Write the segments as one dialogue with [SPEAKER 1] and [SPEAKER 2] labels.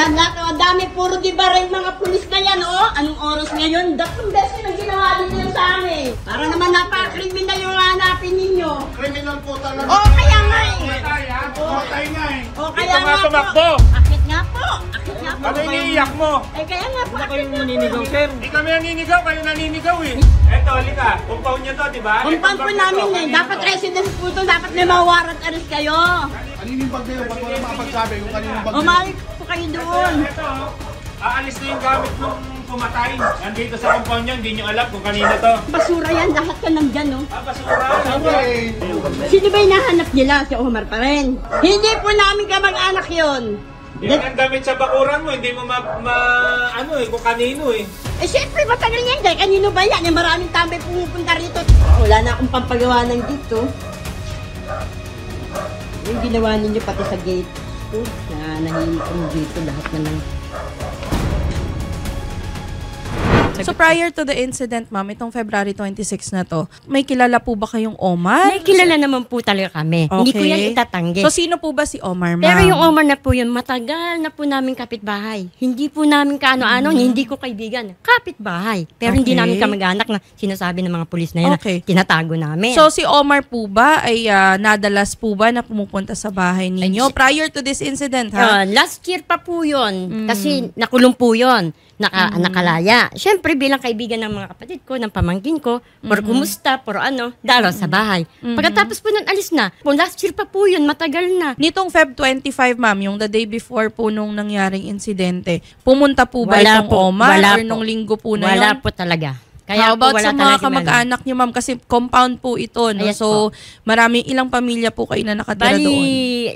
[SPEAKER 1] Yan lahat, ang dami, puro di ba rin mga pulis na yan, oh? Anong oras ngayon? 3 beses na ginawa din yun sa amin. Para naman napaka-criminal yung hanapin ninyo.
[SPEAKER 2] Criminal po talaga.
[SPEAKER 1] Oh, kaya nga eh.
[SPEAKER 2] Patay nga eh.
[SPEAKER 1] Oh, kaya nga po.
[SPEAKER 3] tumakbo.
[SPEAKER 1] Akit nga po. Akit nga po.
[SPEAKER 3] Ano iniiyak mo?
[SPEAKER 1] Eh, kaya nga po.
[SPEAKER 4] Kayong maninigaw, sir.
[SPEAKER 3] Hindi kami naninigaw, kayo naninigaw eh. Eto, halika. Compound nyo to, di ba?
[SPEAKER 1] Compound po namin eh. Dapat residence po ito. Dapat may mga warrant arrest kayo.
[SPEAKER 2] Kaninong bag kayo? Ba't wala makapagsabi kung kaninong bag kayo?
[SPEAKER 1] Umalik po kayo doon.
[SPEAKER 3] Eto, aalis na yung gamit nung pumatay. Nandito sa compound nyo, hindi nyo alam kung kanino to.
[SPEAKER 1] Basura yan. Lahat ka nandyan, no?
[SPEAKER 3] Basura.
[SPEAKER 2] Okay.
[SPEAKER 1] Sino ba hinahanap nila? Si Omar pa rin. Hindi po namin kamag-anak yun.
[SPEAKER 3] Yan ang gamit sa bakuran mo, hindi mo ano eh, kung kanino eh.
[SPEAKER 1] Eh, syempre, matagal yan. Dahil kanino ba yan? Eh, maraming tambay pumupunta rito. Wala na akong pampagawa ng dito. Yung ginawa ninyo pati sa gate. Oh, nahihimik ang dito. Lahat na lang.
[SPEAKER 5] So prior to the incident, ma'am, itong February 26 na to, may kilala po ba kayong Omar?
[SPEAKER 6] May kilala naman po talaga kami. Hindi ko yan itatanggi.
[SPEAKER 5] So sino po ba si Omar, ma'am?
[SPEAKER 6] Pero yung Omar na po yun, matagal na po namin kapitbahay. Hindi po namin kaano-ano, hindi ko kaibigan. Kapitbahay. Pero hindi namin kamag-anak na sinasabi ng mga pulis na yun na tinatago namin.
[SPEAKER 5] So si Omar po ba ay nadalas po ba na pumupunta sa bahay ninyo prior to this incident, ha?
[SPEAKER 6] Last year pa po yun. Kasi nakulong po yun. Nakalaya. Siyempre, bilang kaibigan ng mga kapatid ko, ng pamangkin ko, por kumusta, por ano, dalaw sa bahay. Pagkatapos po nun, alis na. Po, last year pa po yun, matagal na.
[SPEAKER 5] Nitong Feb 25, ma'am, yung the day before po nung nangyaring insidente, pumunta po ba itong Omar or nung linggo po na yun?
[SPEAKER 6] Wala po talaga.
[SPEAKER 5] Kaya how about sa mga kamag-anak niyo, ma'am? Kasi compound po ito, no?
[SPEAKER 6] Yes,
[SPEAKER 5] so, ilang pamilya po kayo na nakatira doon?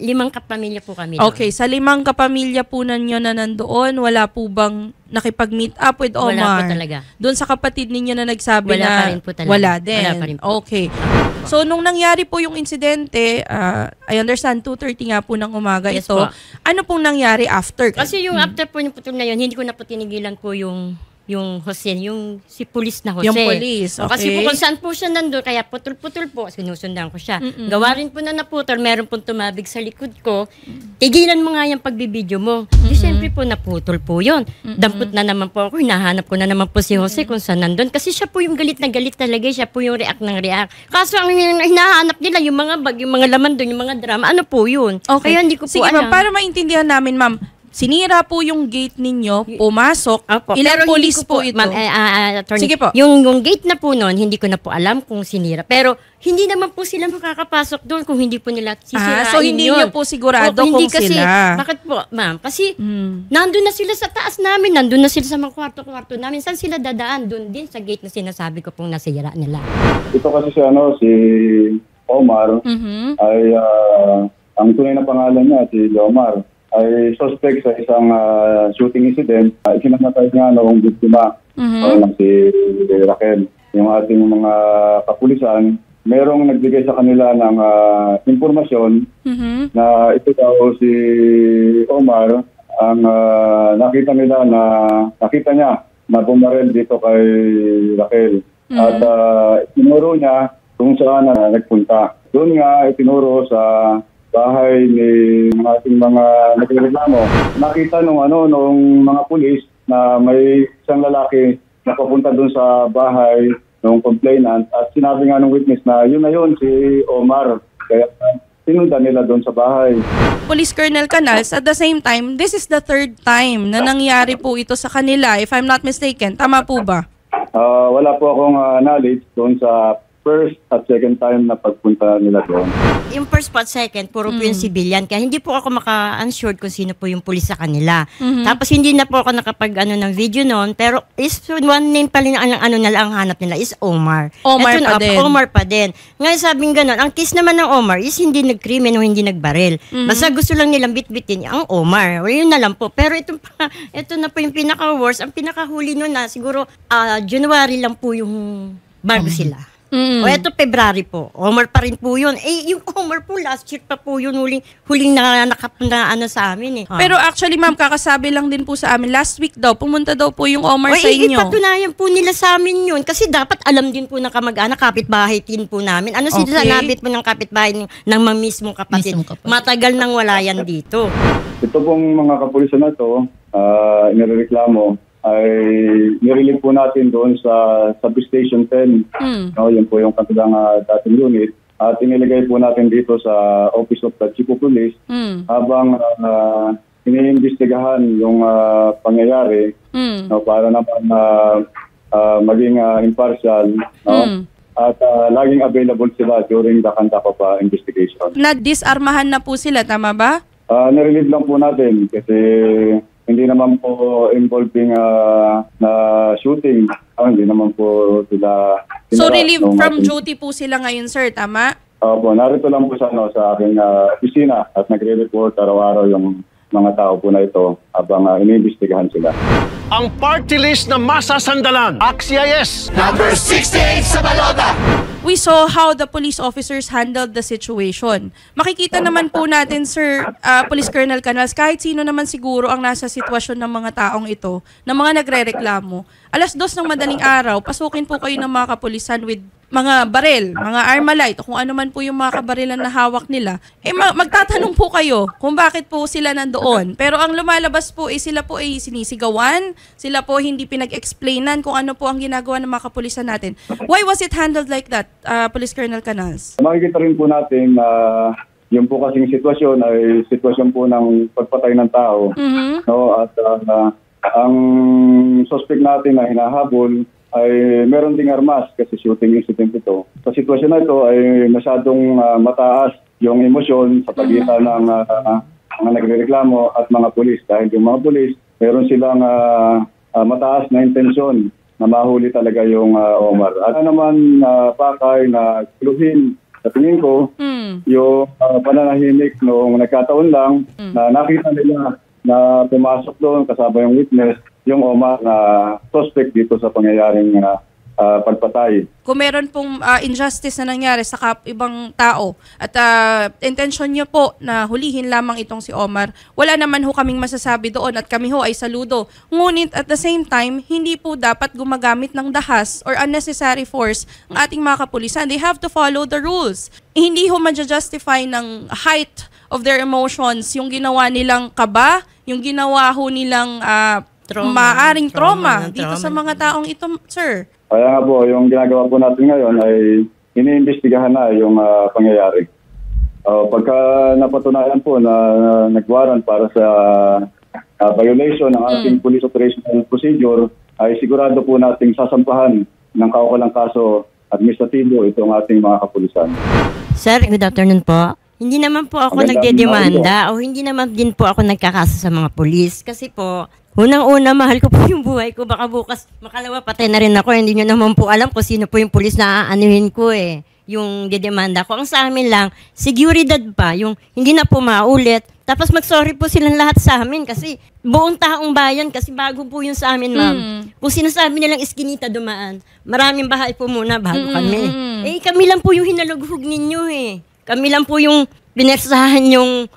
[SPEAKER 6] Bali, 5 kapamilya po kami doon.
[SPEAKER 5] Okay, sa 5 kapamilya po ninyo na nandoon, wala po bang nakipag-meet up with Omar?
[SPEAKER 6] Wala po talaga.
[SPEAKER 5] Doon sa kapatid ninyo na nagsabi
[SPEAKER 6] wala
[SPEAKER 5] na
[SPEAKER 6] pa rin po talaga.
[SPEAKER 5] Wala din?
[SPEAKER 6] Wala pa rin po.
[SPEAKER 5] Okay. So, nung nangyari po yung insidente, I understand, 2:30 nga po ng umaga
[SPEAKER 6] Yes
[SPEAKER 5] ito.
[SPEAKER 6] po.
[SPEAKER 5] Ano pong nangyari after?
[SPEAKER 6] Kasi yung after po yung putol na yun, hindi ko na po tinigilan po yung Jose, yung si pulis na Jose.
[SPEAKER 5] Yung police, okay.
[SPEAKER 6] Kasi po kung saan po siya nandun, kaya putol-putol po, sinusundan ko siya. Gawa rin po na naputol, meron pong tumabig sa likod ko, tigilan mo nga yung pagbibideo mo. Di siyempre po naputol po yun. Dampot na naman po ako, hinahanap ko na naman po si Jose kung saan nandun. Kasi siya po yung galit na galit talaga, siya po yung react ng react. Kaso ang hinahanap nila, yung mga bag, yung mga laman doon, yung mga drama, ano po yun?
[SPEAKER 5] Okay.
[SPEAKER 6] Kaya hindi ko
[SPEAKER 5] Sige,
[SPEAKER 6] po alam.
[SPEAKER 5] ma'am, para maintindihan namin, ma'am, sinira po yung gate ninyo, pumasok.
[SPEAKER 6] Opo,
[SPEAKER 5] Ilang
[SPEAKER 6] pero
[SPEAKER 5] police
[SPEAKER 6] hindi ko
[SPEAKER 5] po ito?
[SPEAKER 6] Ma'am, attorney,
[SPEAKER 5] Sige po.
[SPEAKER 6] Yung gate na po noon, hindi ko na po alam kung sinira. Pero hindi naman po sila makakapasok doon kung hindi po nila sisirain
[SPEAKER 5] so hindi
[SPEAKER 6] yun.
[SPEAKER 5] niyo po sigurado
[SPEAKER 6] hindi
[SPEAKER 5] kung
[SPEAKER 6] kasi,
[SPEAKER 5] sila.
[SPEAKER 6] Bakit po, ma'am? Kasi nandun na sila sa taas namin, nandun na sila sa mga kwarto-kwarto namin. Saan sila dadaan? Doon din sa gate na sinasabi ko pong nasira nila.
[SPEAKER 7] Ito kasi si Omar ay ang tunay na pangalan niya, si Omar, ay suspect sa isang shooting incident. Ikinamatay niya noong biktima, si Raquel. Yung ating mga kapulisan, merong nagbigay sa kanila ng impormasyon na ito daw si Omar ang nakita niya na bumarel dito kay Raquel. At itinuro niya kung saan nagpunta. Doon nga itinuro sa bahay ni ating mga nagreklamo. Nakita nung mga pulis na may isang lalaki na papunta doon sa bahay ng complainant at sinabi nga ng witness na yun si Omar. Kaya sinundan nila doon sa bahay.
[SPEAKER 5] Police Colonel Canals, at the same time, this is the 3rd time na nangyari po ito sa kanila, if I'm not mistaken. Tama po ba?
[SPEAKER 7] Wala po akong knowledge doon sa first at second time na pagpunta nila doon.
[SPEAKER 6] Yung first at second, puro po yung civilian. Kaya hindi po ako maka-unsure kung sino po yung pulis sa kanila. Tapos hindi na po ako nakapag ng video noon. Pero is one name pa rin ang ang hanap nila is Omar.
[SPEAKER 5] Omar pa din.
[SPEAKER 6] Omar pa din. Ngayon sabing gano'n, ang case naman ng Omar is hindi nag-krimen o hindi nagbaril. Basta gusto lang nilang bitbitin ang Omar. O yun na lang po. Pero ito na po yung pinaka-worst. Ang pinaka-huli noon na siguro January lang po yung bago sila. O eto, February po. Omar pa rin po yun. Eh, yung Omar po, last year pa po yun, huling na ano sa amin eh.
[SPEAKER 5] Pero actually, ma'am, kakasabi lang din po sa amin, last week daw, pumunta daw po yung Omar sa inyo.
[SPEAKER 6] Ipatunayan po nila sa amin yun. Kasi dapat alam din po ng kamag-anak, kapitbahay din po namin. Ano sinasabit po ng kapitbahay ng mismong kapatid? Matagal nang wala yan dito.
[SPEAKER 7] Ito pong mga kapulisan na ito, inireklamo, ay nirelieve po natin doon sa Substation 10. No, yun po yung kanilang dating unit. At iniligay po natin dito sa Office of the Chief of Police habang iniimbestigahan yung pangyayari no, para naman maging impartial. No? At laging available sila during the conduct of investigation.
[SPEAKER 5] Na-disarmahan na po sila, tama ba?
[SPEAKER 7] Nirelieve lang po natin kasi hindi naman po involving na shooting. Hindi naman po sila...
[SPEAKER 5] So, relieved from duty po sila ngayon, sir, tama?
[SPEAKER 7] Opo, narito lang po sa aking opisina at nagre-report araw-araw yung mga tao po na ito habang iniimbestigahan sila.
[SPEAKER 4] Ang party list na masasandalan. AXIS!
[SPEAKER 2] Number 68 sa balota!
[SPEAKER 5] We saw how the police officers handled the situation. Makikita naman po natin, Sir Police Colonel Canals, kahit sino naman siguro ang nasa sitwasyon ng mga taong ito, ng mga nagre-reklamo. 2:00 ng madaling araw, pasukin po kayo ng mga kapulisan with mga barel, mga Armalite, o kung ano man po yung mga kabarilan na hawak nila, magtatanong po kayo kung bakit po sila nandoon. Pero ang lumalabas po sila po ay sinisigawan, sila po hindi pinag-explainan kung ano po ang ginagawa ng mga kapulisan natin. Why was it handled like that, Police Colonel Canals?
[SPEAKER 7] Makikita rin po natin na yung po kasing sitwasyon ay sitwasyon po ng pagpatay ng tao. No? At ang suspect natin na hinahabol ay meron ding armas kasi shooting incident ito. Sa sitwasyon na ito ay masyadong mataas yung emosyon sa pagitan ng mga nagrereklamo at mga pulis. Dahil yung mga pulis, meron silang mataas na intensyon na mahuli talaga yung Omar. At naman pakay na kluhin sa tingin ko yung pananahimik noong nagkataon lang na nakita nila na pumasok doon kasama yung witness, yung Omar na suspect dito sa pangyayaring pagpatay.
[SPEAKER 5] Kung meron pong injustice na nangyari sa ibang tao at intention nyo po na hulihin lamang itong si Omar, wala naman ho kaming masasabi doon at kami ho ay saludo. Ngunit at the same time, hindi po dapat gumagamit ng dahas or unnecessary force ang ating mga kapulisan. They have to follow the rules. Hindi ho ma-justify ng height of their emotions yung ginawa nilang kaba, yung ginawa ho nilang maaring trauma dito sa mga taong ito, sir.
[SPEAKER 7] Kaya nga po, yung ginagawa po natin ngayon ay iniimbestigahan na yung pangyayari. Pagka napatunayan po na nagwaran para sa violation ng ating police operational procedure, ay sigurado po nating sasampahan ng kaukulang kaso administratibo itong ating mga kapulisan.
[SPEAKER 6] Sir, good afternoon po. Hindi naman po ako nagdedemanda o hindi naman din po ako nagkakaso sa mga pulis. Kasi po, unang-una, mahal ko po yung buhay ko. Baka bukas, makalawa, patay na rin ako. Hindi nyo naman po alam kung sino po yung pulis na aanuhin ko yung didemanda ko. Ang sa amin lang, seguridad pa, yung hindi na po maulit. Tapos mag-sorry po silang lahat sa amin kasi buong taong bayan, kasi bago po yun sa amin, ma'am. Kung sinasabi nilang iskinita dumaan, maraming bahay po muna bago kami. Kami lang po yung hinalughog ninyo Kami lang po yung pinersahan yung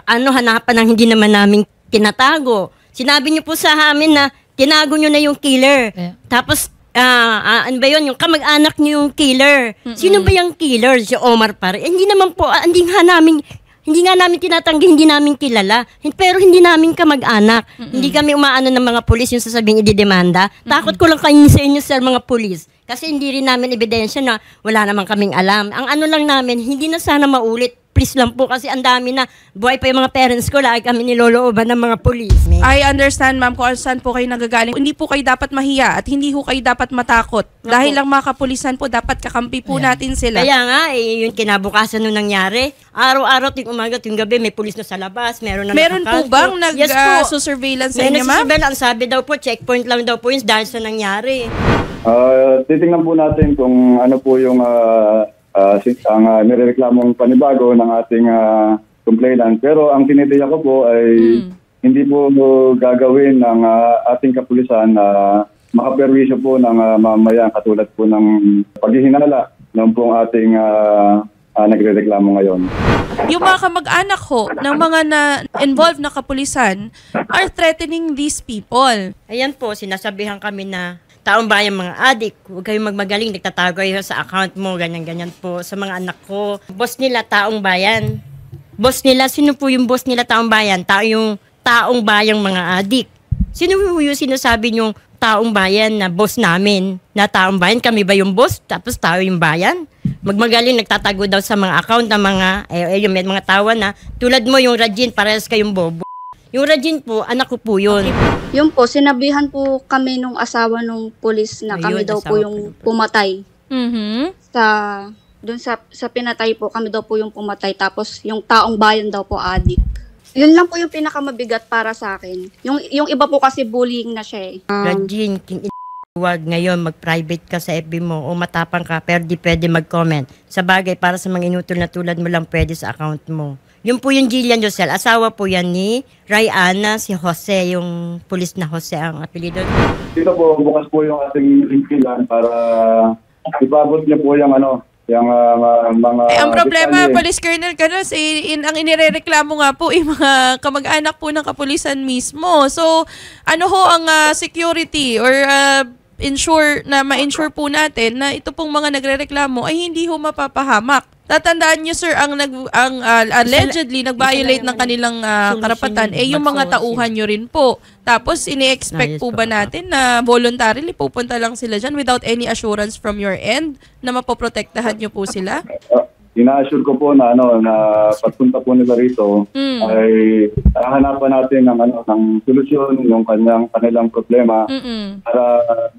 [SPEAKER 6] hanapan ng hindi naman namin tinatago. Sinabi niyo po sa amin na tinago niyo na yung killer. Tapos, ano ba yun? Yung kamag-anak niyo yung killer. Sino ba yung killer? Si Omar pa rin. Hindi naman po, hindi nga namin tinatanggi, hindi namin kilala. Pero hindi namin kamag-anak. Hindi kami umaano ng mga pulis yung sasabihin ididemanda. Takot ko lang kayo sa inyo, sir, mga pulis. Kasi hindi rin namin ebidensya na wala naman kaming alam. Ang ano lang namin, hindi na sana maulit. Please lang po kasi ang dami na. Buhay pa yung mga parents ko, lagi kami nilolooban ng mga pulis.
[SPEAKER 5] I understand, ma'am, kung saan po kayo nagagaling. Hindi po kayo dapat mahiya at hindi po kayo dapat matakot. Dahil lang mga kapulisan po, dapat kakampi po natin sila.
[SPEAKER 6] Kaya nga, yung kinabukasan nung nangyari, araw-araw, ting umaga, ting gabi, may pulis na sa labas, meron
[SPEAKER 5] po bang nag-surveillance sa inyo, ma'am?
[SPEAKER 6] Ang sabi daw po, checkpoint lang daw po yun dahil sa nangyari.
[SPEAKER 7] Titingnan po natin kung ano po yung ang nirereklamong panibago ng ating complainant. Pero ang tinitiyak ko po ay hindi po gagawin ng ating kapulisan na makaperwisyo po ng mamamayan katulad po ng paghihinala ng pong ating nagre-reklamo ngayon.
[SPEAKER 5] Yung mga kamag-anak ho ng mga na-involved na kapulisan are threatening these people.
[SPEAKER 6] Ayan po, sinasabihan kami na taong bayan mga adik, huwag kayong magmagaling, nagtatago kayo sa account mo, ganyan-ganyan po. Sa mga anak ko, boss nila taong bayan. Boss nila, sino po yung boss nila taong bayan? Yung taong bayang mga adik. Sino po yung sinasabi yung taong bayan na boss namin? Na taong bayan, kami ba yung boss? Tapos tao yung bayan? Magmagaling, nagtatago daw sa mga account ng mga, yung may mga tawa na, tulad mo yung Rajin, parehas kayong bobo. Yung Rajin po, anak ko po yun.
[SPEAKER 8] Yun po, sinabihan po kami nung asawa nung pulis na kami
[SPEAKER 6] Ayun,
[SPEAKER 8] daw po
[SPEAKER 6] asawa
[SPEAKER 8] yung
[SPEAKER 6] po.
[SPEAKER 8] pumatay.
[SPEAKER 5] Mhm.
[SPEAKER 8] Doon sa pinatay po, kami daw po yung pumatay. Tapos yung taong bayan daw po adik. Yun lang po yung pinakamabigat para sa akin. Yung iba po kasi bullying na siya eh.
[SPEAKER 6] Rajin, huwag ngayon mag-private ka sa FB mo o matapang ka pero di pwede mag-comment. Sa bagay, para sa mga inutol na tulad mo lang pwede sa account mo. Yun po yung Jillian Josel. Asawa po yan ni Rayana, si Jose, yung pulis na Jose ang apelido.
[SPEAKER 7] Dito po, bukas po yung ating impilan para ipabot niyo po yung mga...
[SPEAKER 5] Ang problema,
[SPEAKER 7] detalye.
[SPEAKER 5] Police Colonel Canos, ang inirereklamo nga po, mga kamag-anak po ng kapulisan mismo. So, ano ho ang security or ma-ensure po natin na ito pong mga nagrereklamo ay hindi ho mapapahamak. Tatandaan niyo sir, ang allegedly nag-violate ng kanilang karapatan yung mga tauhan niyo rin po. Tapos ini-expect po ba natin na voluntarily pupunta lang sila dyan without any assurance from your end na mapoprotektahan niyo po sila?
[SPEAKER 7] Ina-assure ko po na pagpunta po nila rito ay hahanapan natin ng solusyon yung kanilang problema para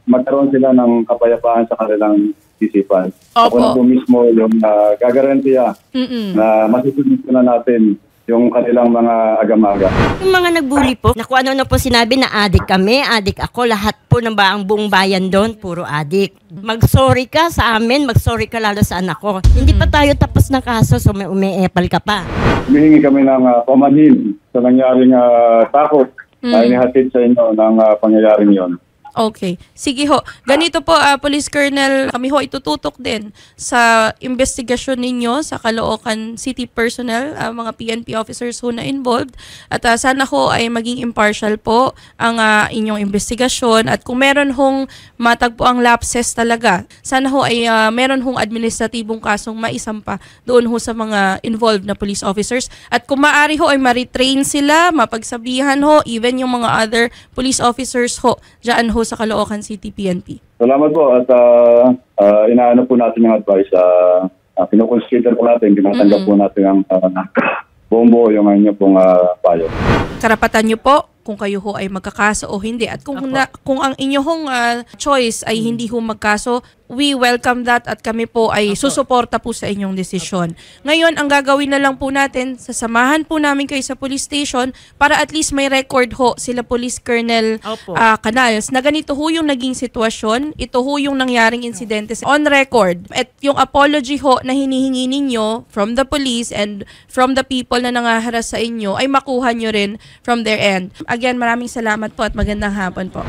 [SPEAKER 7] magkaroon sila ng kapayapaan sa kanilang isipan. Ako na po mismo yung gagarantiya na masusunod na natin yung kanilang mga agam-aga.
[SPEAKER 6] Yung mga nagbully po, na kung ano na po sinabi na adik kami, adik ako, lahat po ng buong bayan doon, puro adik. Mag-sorry ka sa amin, mag-sorry ka lalo sa anak ko. Hindi pa tayo tapos ng kaso, so umiepal ka pa.
[SPEAKER 7] Humihingi kami ng pamanhin sa nangyaring takot na inihatid sa inyo ng pangyayaring yon.
[SPEAKER 5] Okay. Sige ho. Ganito po, Police Colonel, kami ho itututok din sa investigasyon ninyo sa Caloocan City personnel, mga PNP officers ho na involved. At sana ho ay maging impartial po ang inyong investigasyon. At kung meron hong matagpo ang lapses talaga, sana ho ay meron hong administratibong kasong maisampa doon ho sa mga involved na police officers. At kung maaari ho ay ma-retrain sila, mapagsabihan ho, even yung mga other police officers ho, dyan ho sa Caloocan City PNP.
[SPEAKER 7] Salamat po at inaano po natin yung advice. Kinukonsider po natin, tinatanggap po natin ang bombo yung inyo pong payo.
[SPEAKER 5] Karapatan nyo po kung kayo ho ay magkakaso o hindi. At kung ang inyong choice ay hindi ho magkaso, we welcome that at kami po ay susuporta po sa inyong desisyon. Ngayon, ang gagawin na lang po natin, sasamahan po namin kayo sa police station para at least may record ho sila Police Colonel Canals na ganito ho yung naging sitwasyon, ito ho yung nangyaring insidente on record. At yung apology ho na hinihingi ninyo from the police and from the people na nangaharas sa inyo ay makuha nyo rin from their end. Again, maraming salamat po at magandang hapon po.